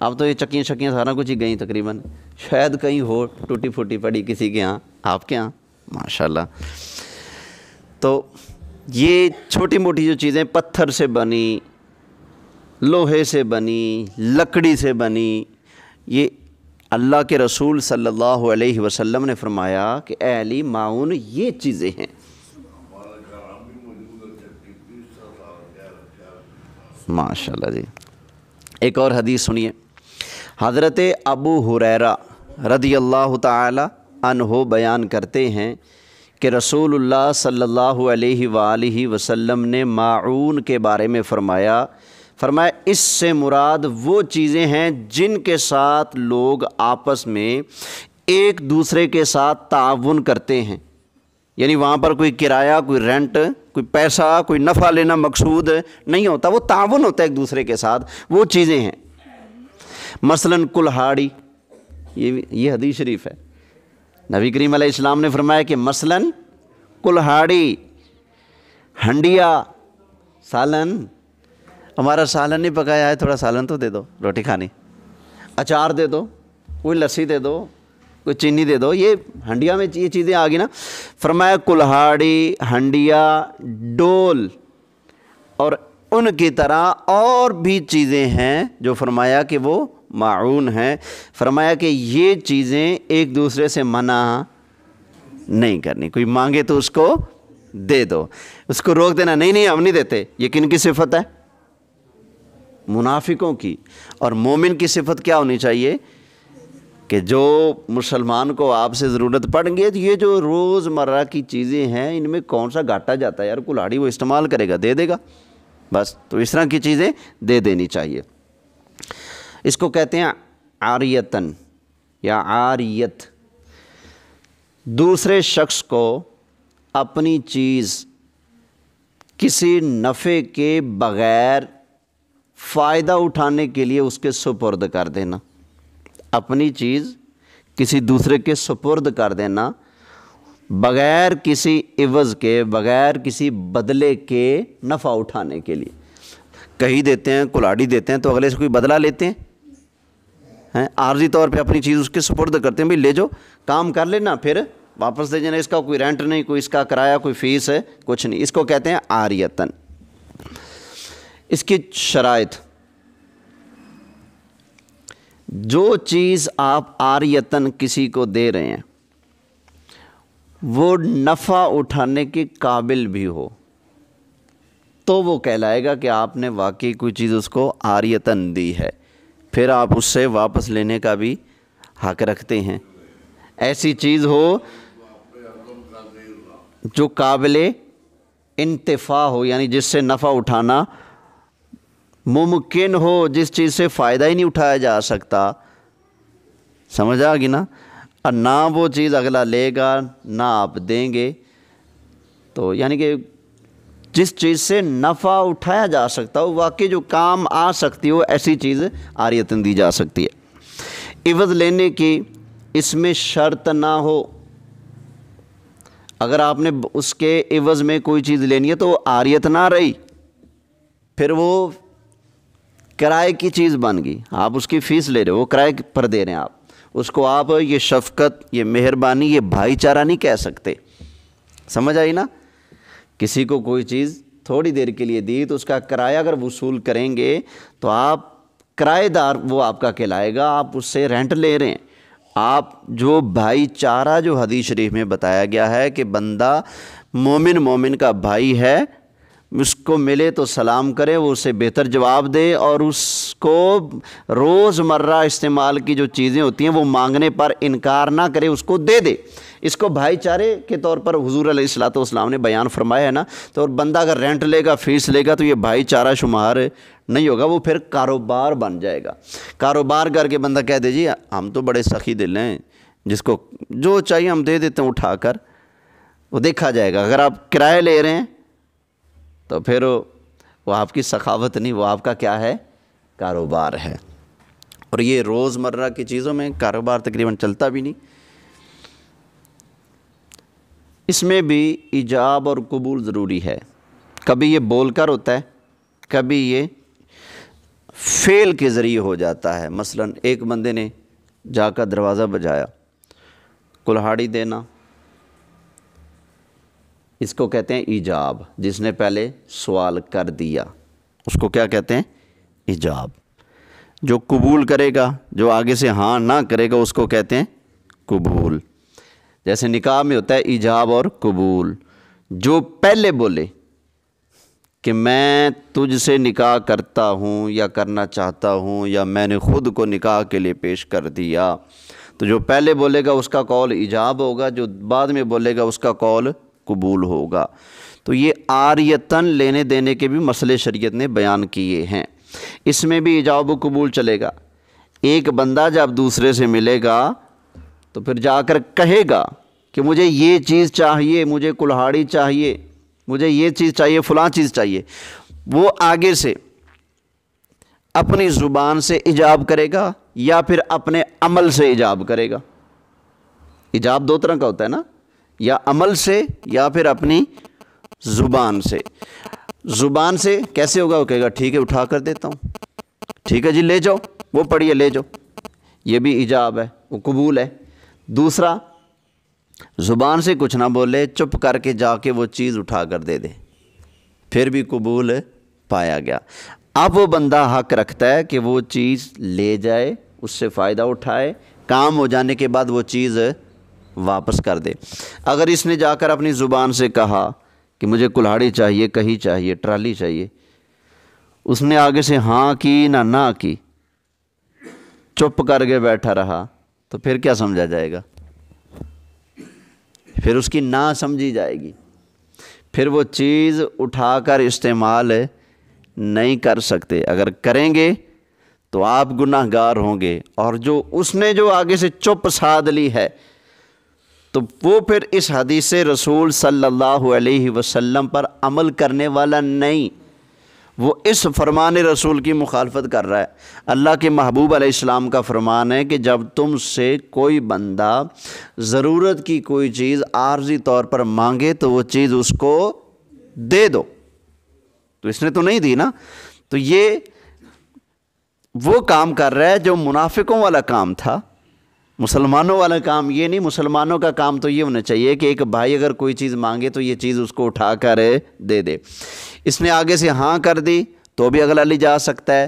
اب تو یہ چکیاں شکیاں سارا کچھ ہی گئیں تقریباً، شاید کہیں ہو ٹوٹی پھوٹی پڑی کسی کے ہاں، آپ کے ہاں ماشاءاللہ۔ تو یہ چھوٹی موٹی جو چیزیں پتھر سے بنی، لوہے سے بنی، لکڑی سے بنی، یہ اللہ کے رسول صلی اللہ علیہ وسلم نے فرمایا کہ اے علی معاون یہ چیزیں ہیں۔ ماشاءاللہ جی۔ ایک اور حدیث سنیے، حضرت ابو ہریرہ رضی اللہ تعالی عنہ بیان کرتے ہیں کہ رسول اللہ صلی اللہ علیہ وآلہ وسلم نے معون کے بارے میں فرمایا اس سے مراد وہ چیزیں ہیں جن کے ساتھ لوگ آپس میں ایک دوسرے کے ساتھ تعاون کرتے ہیں، یعنی وہاں پر کوئی کرایہ، کوئی رینٹ، کوئی پیسہ، کوئی نفع لینا مقصود نہیں ہوتا، وہ تعاون ہوتا ہے ایک دوسرے کے ساتھ، وہ چیزیں ہیں۔ مثلاً کلہاڑی، یہ حدیث شریف ہے، نبی کریم علیہ السلام نے فرمایا کہ مثلاً کلہاڑی، ہنڈیا، سالن، ہمارا سالن نہیں پکایا ہے، تھوڑا سالن تو دے دو روٹی کھانی، اچار دے دو، کوئی لسی دے دو، کوئی چینی دے دو، یہ ہنڈیا میں یہ چیزیں آ گئی نا۔ فرمایا کلہاڑی، ہنڈیا، ڈول اور ان کی طرح اور بھی چیزیں ہیں جو فرمایا کہ وہ معون ہیں۔ فرمایا کہ یہ چیزیں ایک دوسرے سے منع نہیں کرنی، کوئی مانگے تو اس کو دے دو، اس کو روک دینا نہیں ہم نہیں دیتے۔ یہ کن کی صفت ہے؟ منافقوں کی۔ اور مومن کی صفت کیا ہونی چاہیے کہ جو مسلمان کو آپ سے ضرورت پڑ گئی، تو یہ جو روز مرہ کی چیزیں ہیں ان میں کون سا گھاٹا جاتا ہے یار، کلاڑی وہ استعمال کرے گا دے دے گا بس، تو اس طرح کی چیزیں دے دینی چاہیے۔ اس کو کہتے ہیں عاریتن یا عاریت، دوسرے شخص کو اپنی چیز کسی نفع کے بغیر فائدہ اٹھانے کے لیے اس کے سپرد کر دینا، اپنی چیز کسی دوسرے کے سپرد کر دینا بغیر کسی عوض کے، بغیر کسی بدلے کے، نفع اٹھانے کے لیے۔ کہیں دیتے ہیں، کلاڑی دیتے ہیں تو اگلے سے کوئی بدلہ لیتے ہیں، عارضی طور پہ اپنی چیز اس کے سپرد کرتے ہیں، بھئی لے جو کام کر لینا پھر واپس دے جانا، اس کا کوئی رینٹ نہیں، کوئی اس کا کرایہ، کوئی فیس ہے، کچھ نہیں۔ اس کو کہتے ہیں عاریتن۔ اس کی شرائط، جو چیز آپ عاریتن کسی کو دے رہے ہیں وہ نفع اٹھانے کے قابل بھی ہو تو وہ کہلائے گا کہ آپ نے واقعی کوئی چیز اس کو عاریتن دی ہے، پھر آپ اس سے واپس لینے کا بھی حق رکھتے ہیں۔ ایسی چیز ہو جو قابل انتفاع ہو، یعنی جس سے نفع اٹھانا ممکن ہو، جس چیز سے فائدہ ہی نہیں اٹھایا جا سکتا، سمجھ آ گئی نا؟ اور نہ وہ چیز اگلا لے گا نہ آپ دیں گے، تو یعنی کہ جس چیز سے نفع اٹھایا جا سکتا ہو، واقعی جو کام آ سکتی ہو، ایسی چیز عاریتن دی جا سکتی ہے۔ عوض لینے کی اس میں شرط نہ ہو، اگر آپ نے اس کے عوض میں کوئی چیز لینی ہے تو وہ عاریت نہ رہی، پھر وہ کرائے کی چیز بن گئی، آپ اس کی فیس لے رہے ہو، وہ کرائے پر دے رہے ہیں آپ اس کو، آپ یہ شفقت، یہ مہربانی، یہ بھائی چارہ نہیں کہہ سکتے، سمجھ آئی نا؟ کسی کو کوئی چیز تھوڑی دیر کے لیے دی تو اس کا کرایہ اگر وصول کریں گے تو آپ کرایہ دار وہ آپ کا کہلائے گا، آپ اس سے رینٹ لے رہے ہیں۔ آپ جو بھائی چارہ جو حدیث شریف میں بتایا گیا ہے کہ بندہ مومن کا بھائی ہے، اس کو ملے تو سلام کرے، وہ اسے بہتر جواب دے، اور اس کو روز مرہ استعمال کی جو چیزیں ہوتی ہیں وہ مانگنے پر انکار نہ کرے، اس کو دے دے۔ اس کو بھائی چارے کے طور پر حضور علیہ الصلوۃ والسلام نے بیان فرمایا ہے نا، تو اور بندہ اگر رینٹ لے گا، فیس لے گا تو یہ بھائی چارہ شمار نہیں ہوگا، وہ پھر کاروبار بن جائے گا۔ کاروبار کر کے بندہ کہہ دے جی ہم تو بڑے سخی دل ہیں، جس کو جو چاہیے ہم دے دیتے ہیں اٹھا کر، وہ دیکھا جائے گا۔ اگر آپ کرایہ لے رہے ہیں تو پھر وہ آپ کی سخاوت نہیں، وہ آپ کا کیا ہے؟ کاروبار ہے۔ اور یہ روز مرہ کی چیزوں میں کاروبار تقریباً چلتا بھی نہیں۔ اس میں بھی ایجاب اور قبول ضروری ہے، کبھی یہ بول کر ہوتا ہے، کبھی یہ فعل کے ذریعے ہو جاتا ہے۔ مثلا ایک بندے نے جا کر دروازہ بجایا، کلہاڑی دینا، اس کو کہتے ہیں ایجاب۔ جس نے پہلے سوال کر دیا اس کو کیا کہتے ہیں؟ ایجاب۔ جو قبول کرے گا، جو آگے سے ہاں نہ کرے گا، اس کو کہتے ہیں قبول۔ جیسے نکاح میں ہوتا ہے ایجاب اور قبول۔ جو پہلے بولے کہ میں تجھ سے نکاح کرتا ہوں یا کرنا چاہتا ہوں، یا میں نے خود کو نکاح کے لیے پیش کر دیا، تو جو پہلے بولے گا اس کا قول ایجاب ہوگا، جو بعد میں بولے گا اس کا قول قبول ہوگا۔ تو یہ عاریتاً لینے دینے کے بھی مسئلے شریعت نے بیان کیے ہیں۔ اس میں بھی ایجاب و قبول چلے گا۔ ایک بندہ جب دوسرے سے ملے گا تو پھر جا کر کہے گا کہ مجھے یہ چیز چاہیے، مجھے کلہاڑی چاہیے، مجھے یہ چیز چاہیے، فلاں چیز چاہیے، وہ آگے سے اپنی زبان سے ایجاب کرے گا یا پھر اپنے عمل سے ایجاب کرے گا۔ ایجاب دو طرح کا ہوتا ہے نا، یا عمل سے یا پھر اپنی زبان سے۔ زبان سے کیسے ہوگا؟ وہ کہے گا ٹھیک ہے اٹھا کر دیتا ہوں، ٹھیک ہے جی لے جاؤ، وہ پڑھیے لے جاؤ، یہ بھی ایجاب ہے، وہ قبول ہے۔ دوسرا زبان سے کچھ نہ بولے، چپ کر کے جا کے وہ چیز اٹھا کر دے دے، پھر بھی قبول پایا گیا۔ اب وہ بندہ حق رکھتا ہے کہ وہ چیز لے جائے، اس سے فائدہ اٹھائے، کام ہو جانے کے بعد وہ چیز واپس کر دے۔ اگر اس نے جا کر اپنی زبان سے کہا کہ مجھے کلہاڑی چاہیے، کہی چاہیے، ٹرالی چاہیے، اس نے آگے سے ہاں کی نہ کی، چپ کر کے بیٹھا رہا، تو پھر کیا سمجھا جائے گا؟ پھر اس کی نہ سمجھی جائے گی، پھر وہ چیز اٹھا کر استعمال نہیں کر سکتے۔ اگر کریں گے تو آپ گناہ گار ہوں گے، اور جو اس نے جو آگے سے چپ سادھ لی ہے تو وہ پھر اس حدیث رسول صلی اللہ علیہ وسلم پر عمل کرنے والا نہیں، وہ اس فرمان رسول کی مخالفت کر رہا ہے۔ اللہ کے محبوب علیہ السلام کا فرمان ہے کہ جب تم سے کوئی بندہ ضرورت کی کوئی چیز عارضی طور پر مانگے تو وہ چیز اس کو دے دو۔ تو اس نے تو نہیں دی نا، تو یہ وہ کام کر رہا ہے جو منافقوں والا کام تھا، مسلمانوں والا کام یہ نہیں۔ مسلمانوں کا کام تو یہ ہونا چاہیے کہ ایک بھائی اگر کوئی چیز مانگے تو یہ چیز اس کو اٹھا کر دے دے۔ اس نے آگے سے ہاں کر دی تو بھی اگلا لے جا سکتا ہے،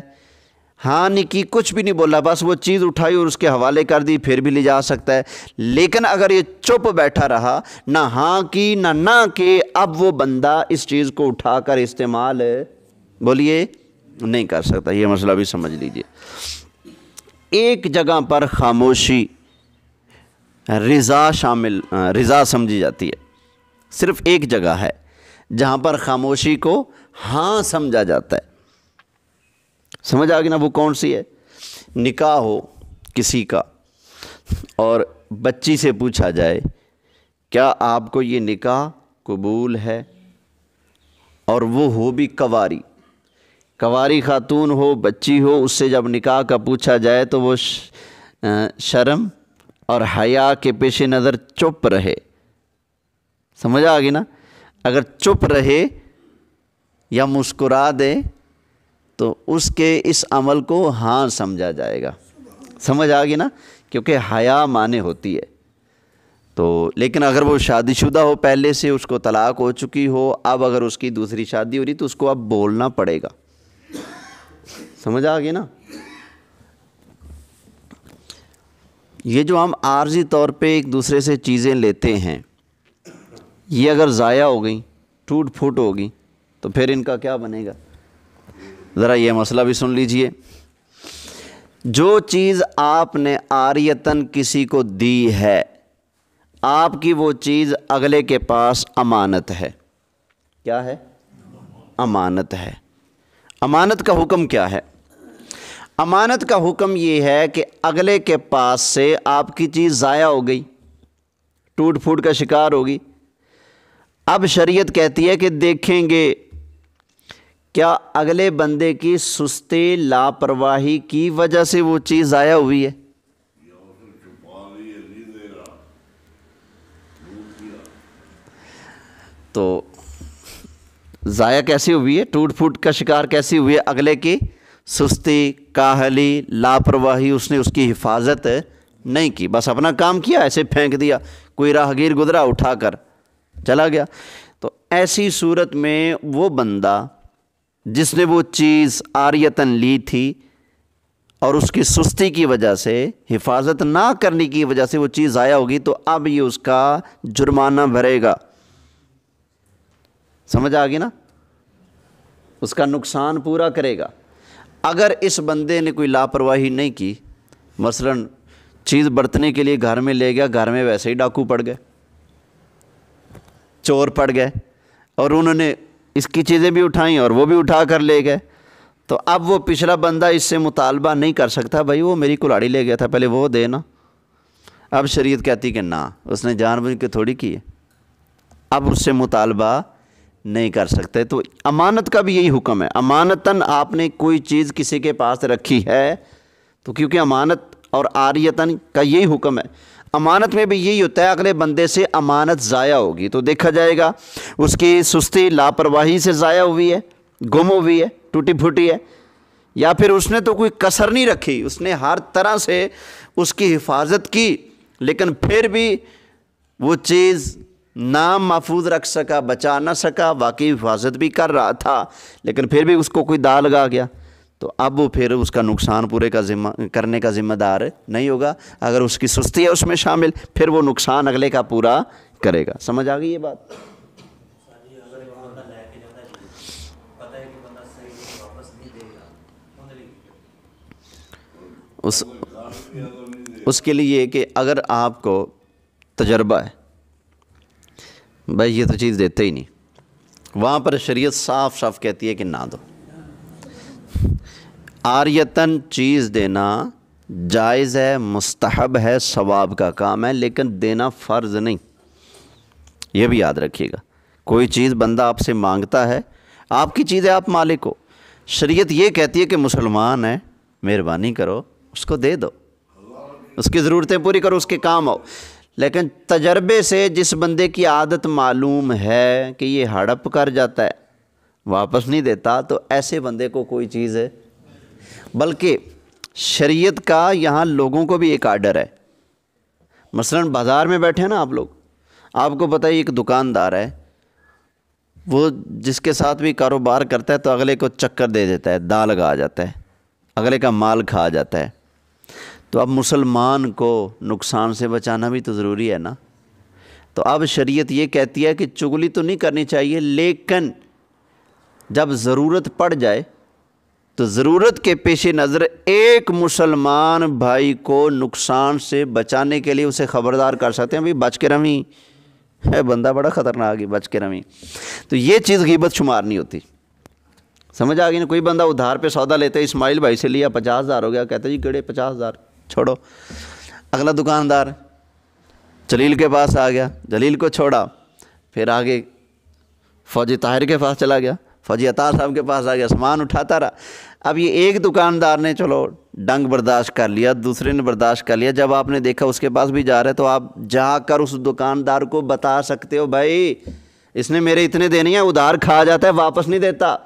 ہاں نہیں کی، کچھ بھی نہیں بولا، بس وہ چیز اٹھائی اور اس کے حوالے کر دی، پھر بھی لے جا سکتا ہے۔ لیکن اگر یہ چپ بیٹھا رہا، نہ ہاں کی نہ کی، اب وہ بندہ اس چیز کو اٹھا کر استعمال بولیے نہیں کر سکتا۔ یہ مسئلہ بھی سمجھ لیجئے۔ ایک جگہ پر خاموشی رضا سمجھی جاتی ہے، صرف ایک جگہ ہے جہاں پر خاموشی کو ہاں سمجھا جاتا ہے۔ سمجھ آ گئی نا وہ کون سی ہے؟ نکاح ہو کسی کا اور بچی سے پوچھا جائے کیا آپ کو یہ نکاح قبول ہے، اور وہ ہو بھی کواری خاتون ہو، بچی ہو، اس سے جب نکاح کا پوچھا جائے تو وہ شرم اور حیا کے پیش نظر چپ رہے۔ سمجھ آ گئی نا؟ اگر چپ رہے یا مسکرا دے تو اس کے اس عمل کو ہاں سمجھا جائے گا۔ سمجھ آ گئی نا؟ کیونکہ حیا معنی ہوتی ہے۔ تو لیکن اگر وہ شادی شدہ ہو، پہلے سے اس کو طلاق ہو چکی ہو، اب اگر اس کی دوسری شادی ہو رہی تو اس کو اب بولنا پڑے گا۔ سمجھ آ گئی نا؟ یہ جو ہم عارضی طور پہ ایک دوسرے سے چیزیں لیتے ہیں، یہ اگر ضائع ہو گئیں، ٹوٹ پھوٹ ہوگی تو پھر ان کا کیا بنے گا؟ ذرا یہ مسئلہ بھی سن لیجئے۔ جو چیز آپ نے عاریتاً کسی کو دی ہے، آپ کی وہ چیز اگلے کے پاس امانت ہے۔ کیا ہے؟ امانت ہے۔ امانت کا حکم کیا ہے؟ امانت کا حکم یہ ہے کہ اگلے کے پاس سے آپ کی چیز ضائع ہو گئی، ٹوٹ پھوٹ کا شکار ہوگی، اب شریعت کہتی ہے کہ دیکھیں گے کیا اگلے بندے کی سستی لاپرواہی کی وجہ سے وہ چیز ضائع ہوئی ہے۔ تو ضائع کیسی ہوئی ہے، ٹوٹ پھوٹ کا شکار کیسی ہوئی ہے؟ اگلے کی سستی، کاہلی، لاپرواہی، اس نے اس کی حفاظت نہیں کی، بس اپنا کام کیا، ایسے پھینک دیا، کوئی راہگیر گزرا اٹھا کر چلا گیا۔ تو ایسی صورت میں وہ بندہ جس نے وہ چیز عاریتاً لی تھی اور اس کی سستی کی وجہ سے، حفاظت نہ کرنے کی وجہ سے وہ چیز ضائع ہوگی، تو اب یہ اس کا جرمانہ بھرے گا۔ سمجھ آ گئی نا؟ اس کا نقصان پورا کرے گا۔ اگر اس بندے نے کوئی لاپرواہی نہیں کی، مثلاً چیز برتنے کے لیے گھر میں لے گیا، گھر میں ویسے ہی ڈاکو پڑ گئے، چور پڑ گئے، اور انہوں نے اس کی چیزیں بھی اٹھائیں اور وہ بھی اٹھا کر لے گئے، تو اب وہ پچھلا بندہ اس سے مطالبہ نہیں کر سکتا، بھائی وہ میری کلاڑی لے گیا تھا، پہلے وہ دے نا۔ اب شریعت کہتی کہ نہ، اس نے جان بوجھ کے تھوڑی کی ہے، اب اس سے مطالبہ نہیں کر سکتے۔ تو امانت کا بھی یہی حکم ہے۔ امانتاً آپ نے کوئی چیز کسی کے پاس رکھی ہے تو کیونکہ امانت اور عاریتاً کا یہی حکم ہے، امانت میں بھی یہی ہوتا ہے، اگلے بندے سے امانت ضائع ہوگی تو دیکھا جائے گا اس کی سستی، لاپرواہی سے ضائع ہوئی ہے، گم ہوئی ہے، ٹوٹی پھوٹی ہے، یا پھر اس نے تو کوئی کسر نہیں رکھی، اس نے ہر طرح سے اس کی حفاظت کی، لیکن پھر بھی وہ چیز نام محفوظ رکھ سکا، بچا نہ سکا، واقعی حفاظت بھی کر رہا تھا لیکن پھر بھی اس کو کوئی داغ لگا گیا، تو اب وہ پھر اس کا نقصان پورے کا کرنے کا ذمہ دار نہیں ہوگا۔ اگر اس کی سستی ہے اس میں شامل، پھر وہ نقصان اگلے کا پورا کرے گا۔ سمجھ آ گئی یہ بات؟ اس کے لیے کہ اگر آپ کو تجربہ ہے بھائی یہ تو چیز دیتے ہی نہیں، وہاں پر شریعت صاف صاف کہتی ہے کہ نہ دو۔ عاریتاً چیز دینا جائز ہے، مستحب ہے، ثواب کا کام ہے، لیکن دینا فرض نہیں، یہ بھی یاد رکھیے گا۔ کوئی چیز بندہ آپ سے مانگتا ہے، آپ کی چیز ہے، آپ مالک ہو، شریعت یہ کہتی ہے کہ مسلمان ہے، مہربانی کرو اس کو دے دو، اس کی ضرورتیں پوری کرو، اس کے کام آؤ۔ لیکن تجربے سے جس بندے کی عادت معلوم ہے کہ یہ ہڑپ کر جاتا ہے، واپس نہیں دیتا، تو ایسے بندے کو کوئی چیز ہے۔ بلکہ شریعت کا یہاں لوگوں کو بھی ایک آرڈر ہے۔ مثلاً بازار میں بیٹھے ہیں نا آپ لوگ، آپ کو پتہ ہے ایک دکاندار ہے، وہ جس کے ساتھ بھی کاروبار کرتا ہے تو اگلے کو چکر دے دیتا ہے، دا لگا جاتا ہے، اگلے کا مال کھا جاتا ہے۔ تو اب مسلمان کو نقصان سے بچانا بھی تو ضروری ہے نا۔ تو اب شریعت یہ کہتی ہے کہ چغلی تو نہیں کرنی چاہیے، لیکن جب ضرورت پڑ جائے تو ضرورت کے پیش نظر ایک مسلمان بھائی کو نقصان سے بچانے کے لیے اسے خبردار کر سکتے ہیں، بھائی بچ کے رہیں، ہے بندہ بڑا خطرناک ہے، بچ کے رہیں۔ تو یہ چیز غیبت شمار نہیں ہوتی۔ سمجھ آ گئی نا؟ کوئی بندہ ادھار پہ سودا لیتے ہے، اسماعیل بھائی سے لیا 50,000 ہو گیا، کہتا ہے جی کیڑے 50,000 چھوڑو۔ اگلا دکاندار جلیل کے پاس آ گیا، جلیل کو چھوڑا، پھر آگے فوجی طاہر کے پاس چلا گیا، فوجی عطا صاحب کے پاس آ گیا، سامان اٹھاتا رہا۔ اب یہ ایک دکاندار نے چلو ڈنگ برداشت کر لیا، دوسرے نے برداشت کر لیا، جب آپ نے دیکھا اس کے پاس بھی جا رہا ہے تو آپ جا کر اس دکاندار کو بتا سکتے ہو بھائی اس نے میرے اتنے دینے ہیں، ادھار کھا جاتا ہے، واپس نہیں دیتا،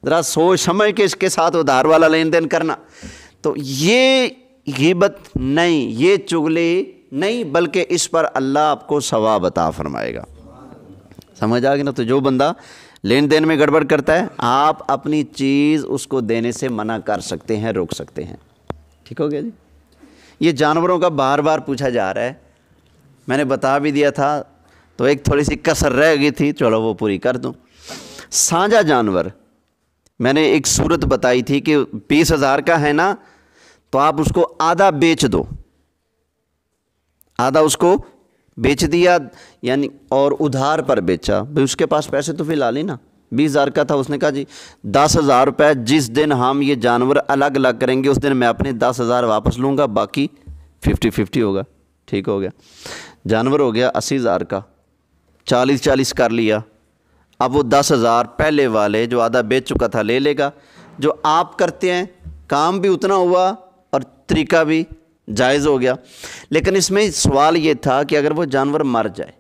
ذرا سوچ سمجھ کے اس کے ساتھ ادھار والا لین دین کرنا۔ تو یہ غیبت نہیں، یہ چغلی نہیں، بلکہ اس پر اللہ آپ کو ثواب عطا فرمائے گا۔ سمجھ آ گئی نا؟ تو جو بندہ لین دین میں گڑبڑ کرتا ہے، آپ اپنی چیز اس کو دینے سے منع کر سکتے ہیں، روک سکتے ہیں۔ ٹھیک ہو گیا جی؟ یہ جانوروں کا بار بار پوچھا جا رہا ہے، میں نے بتا بھی دیا تھا، تو ایک تھوڑی سی کسر رہ گئی تھی، چلو وہ پوری کر دوں۔ سانجا جانور، میں نے ایک صورت بتائی تھی کہ 20,000 کا ہے نا، تو آپ اس کو آدھا بیچ دو، آدھا اس کو بیچ دیا، یعنی اور ادھار پر بیچا، بھئی اس کے پاس پیسے تو فی الحال ہی نا 20,000 کا تھا، اس نے کہا جی 10,000 روپے جس دن ہم یہ جانور الگ الگ کریں گے اس دن میں اپنے 10,000 واپس لوں گا، باقی 50-50 ہوگا۔ ٹھیک ہو گیا، جانور ہو گیا 80,000 کا، 40-40 کر لیا۔ اب وہ 10,000 پہلے والے جو آدھا بیچ چکا تھا لے لے گا، جو آپ کرتے ہیں کام بھی اتنا ہوا اور طریقہ بھی جائز ہو گیا۔ لیکن اس میں سوال یہ تھا کہ اگر وہ جانور مر جائے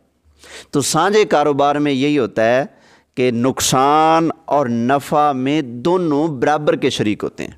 تو سانجے کاروبار میں یہی ہوتا ہے کہ نقصان اور نفع میں دونوں برابر کے شریک ہوتے ہیں۔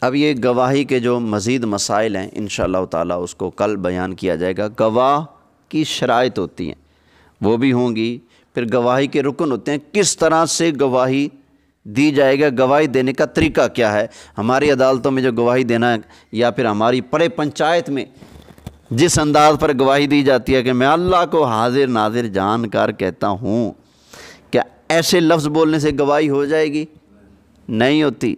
اب یہ گواہی کے جو مزید مسائل ہیں انشاءاللہ تعالیٰ اس کو کل بیان کیا جائے گا۔ گواہ کی شرائط ہوتی ہیں وہ بھی ہوں گی، پھر گواہی کے رکن ہوتے ہیں، کس طرح سے گواہی دی جائے گا، گواہی دینے کا طریقہ کیا ہے۔ ہماری عدالتوں میں جو گواہی دینا ہے یا پھر ہماری پڑے پنچایت میں جس انداز پر گواہی دی جاتی ہے کہ میں اللہ کو حاضر ناظر جان کر کہتا ہوں، کیا ایسے لفظ بولنے سے گواہی ہو جائے گی؟ نہیں ہوتی۔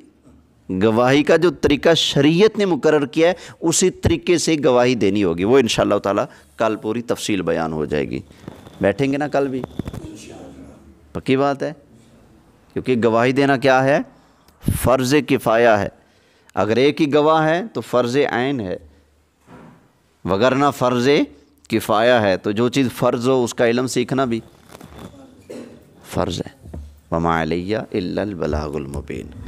گواہی کا جو طریقہ شریعت نے مقرر کیا ہے اسی طریقے سے گواہی دینی ہوگی، وہ انشاءاللہ تعالیٰ کل پوری تفصیل بیان ہو جائے گی۔ بیٹھیں گے نا کل بھی؟ پکی بات ہے، کیونکہ گواہی دینا کیا ہے؟ فرض کفایہ ہے۔ اگر ایک ہی گواہ ہے تو فرض عین ہے، وگرنہ فرض کفایہ ہے۔ تو جو چیز فرض ہو اس کا علم سیکھنا بھی فرض ہے۔ وما علیہ الا البلاغ المبین۔